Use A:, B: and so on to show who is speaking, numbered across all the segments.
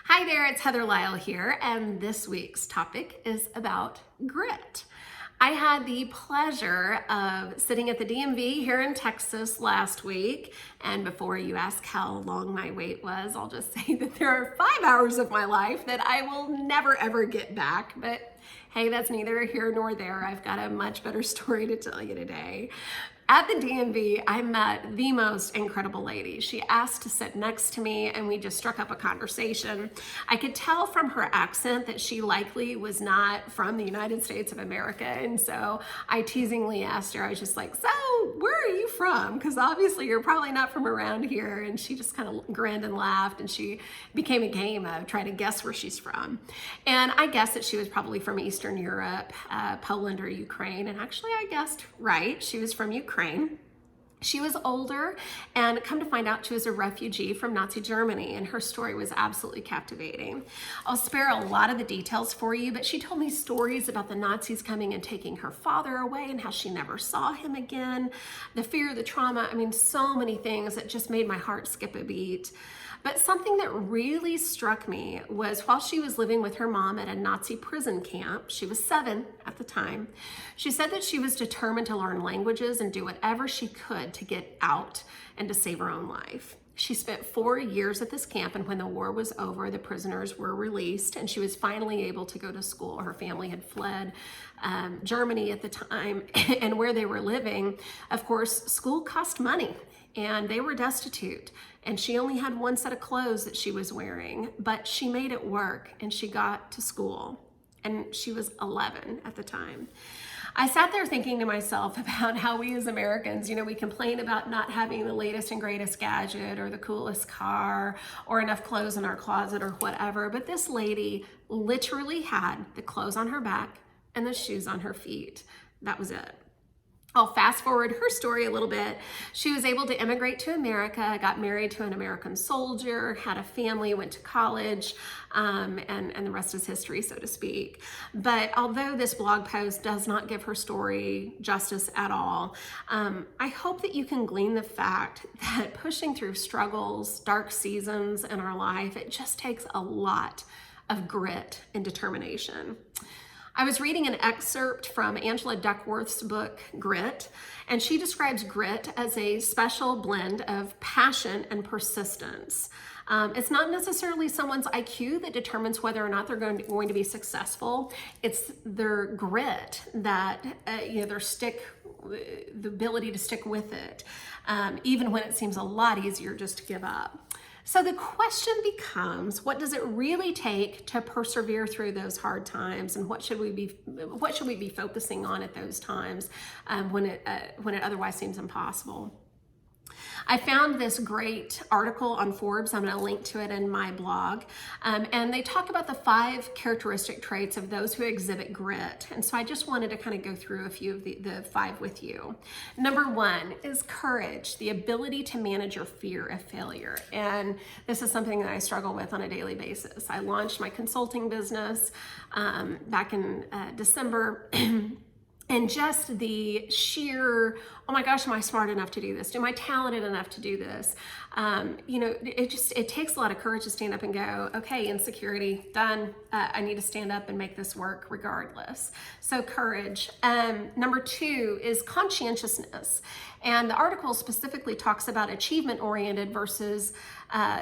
A: Hi there, it's Heather Lisle here, and this week's topic is about grit. I had the pleasure of sitting at the DMV here in Texas last week, and before you ask how long my wait was, I'll just say that there are 5 hours of my life that I will never ever get back, but hey, that's neither here nor there. I've got a much better story to tell you today. At the DMV, I met the most incredible lady. She asked to sit next to me and we just struck up a conversation. I could tell from her accent that she likely was not from the United States of America. And so I teasingly asked her, I was just like, so where are you from? Because obviously you're probably not from around here. And she just kind of grinned and laughed, and she became a game of trying to guess where she's from. And I guessed that she was probably from Eastern Europe, Poland or Ukraine. And actually I guessed right. She was from Ukraine. She was older, and come to find out she was a refugee from Nazi Germany, and her story was absolutely captivating. I'll spare a lot of the details for you, but she told me stories about the Nazis coming and taking her father away and how she never saw him again, the fear, the trauma, so many things that just made my heart skip a beat. But something that really struck me was while she was living with her mom at a Nazi prison camp, she was 7 at the time, she said that she was determined to learn languages and do whatever she could to get out and to save her own life. She spent 4 years at this camp, and when the war was over, the prisoners were released, and she was finally able to go to school. Her family had fled Germany at the time, and where they were living, of course, school cost money, and they were destitute. And she only had one set of clothes that she was wearing, but she made it work, and she got to school. And she was 11 at the time. I sat there thinking to myself about how we as Americans, we complain about not having the latest and greatest gadget or the coolest car or enough clothes in our closet or whatever. But this lady literally had the clothes on her back and the shoes on her feet. That was it. I'll fast forward her story a little bit. She was able to immigrate to America, got married to an American soldier, had a family, went to college, and the rest is history, so to speak. But although this blog post does not give her story justice at all, I hope that you can glean the fact that pushing through struggles, dark seasons in our life, it just takes a lot of grit and determination. I was reading an excerpt from Angela Duckworth's book, Grit, and she describes grit as a special blend of passion and persistence. It's not necessarily someone's IQ that determines whether or not they're going to be successful. It's their grit that, the ability to stick with it, even when it seems a lot easier just to give up. So the question becomes, what does it really take to persevere through those hard times, and what should we be focusing on at those times when it otherwise seems impossible? I found this great article on Forbes. I'm going to link to it in my blog. And they talk about the 5 characteristic traits of those who exhibit grit. And so I just wanted to kind of go through a few of the 5 with you. Number 1 is courage, the ability to manage your fear of failure. And this is something that I struggle with on a daily basis. I launched my consulting business back in December. And just the sheer, oh my gosh, am I smart enough to do this? Am I talented enough to do this? It takes a lot of courage to stand up and go, okay, insecurity, done. I need to stand up and make this work regardless. So courage. Number 2 is conscientiousness. And the article specifically talks about achievement-oriented versus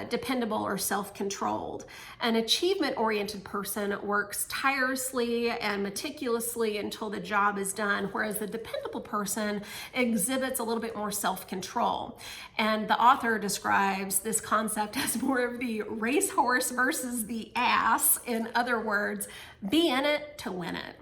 A: dependable or self-controlled. An achievement-oriented person works tirelessly and meticulously until the job is done, whereas the dependable person exhibits a little bit more self-control. And the author describes this concept as more of the racehorse versus the ass. In other words, be in it to win it.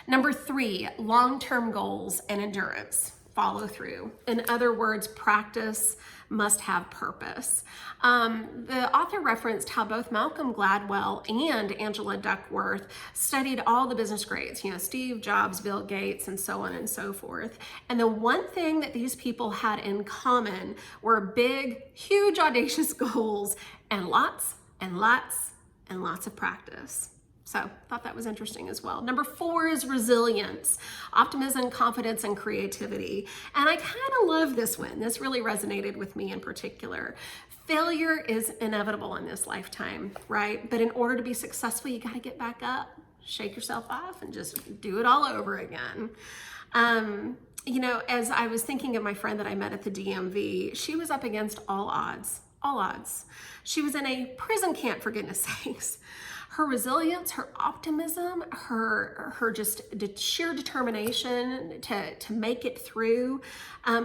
A: Number 3, long-term goals and endurance. Follow through. In other words, practice must have purpose. The author referenced how both Malcolm Gladwell and Angela Duckworth studied all the business greats, Steve Jobs, Bill Gates, and so on and so forth. And the one thing that these people had in common were big, huge, audacious goals and lots and lots and lots of practice. So thought that was interesting as well. Number 4 is resilience, optimism, confidence, and creativity. And I kind of love this one. This really resonated with me in particular. Failure is inevitable in this lifetime, right? But in order to be successful, you got to get back up, shake yourself off, and just do it all over again. You know, as I was thinking of my friend that I met at the DMV, she was up against all odds. All odds. She was in a prison camp, for goodness sakes. Her resilience, her optimism, her just sheer determination to make it through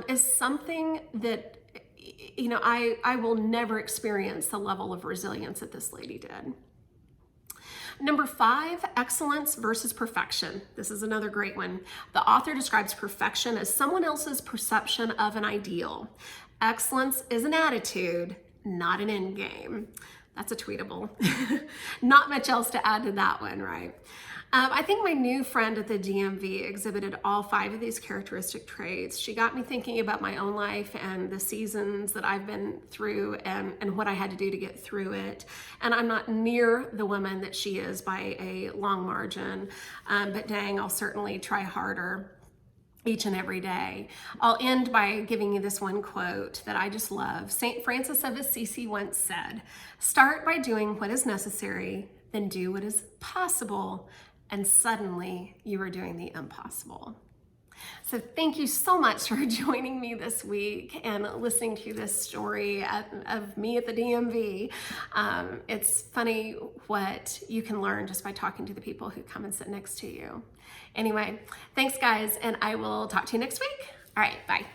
A: is something that, you know, I will never experience the level of resilience that this lady did. Number 5, excellence versus perfection. This is another great one. The author describes perfection as someone else's perception of an ideal. Excellence is an attitude, not an end game. That's a tweetable. Not much else to add to that one, right? I think my new friend at the DMV exhibited all 5 of these characteristic traits. She got me thinking about my own life and the seasons that I've been through and what I had to do to get through it. And I'm not near the woman that she is by a long margin, but dang, I'll certainly try harder each and every day. I'll end by giving you this one quote that I just love. St. Francis of Assisi once said, "Start by doing what is necessary, then do what is possible, and suddenly you are doing the impossible." So thank you so much for joining me this week and listening to this story of me at the DMV. It's funny what you can learn just by talking to the people who come and sit next to you. Anyway, thanks guys, and I will talk to you next week. All right, bye.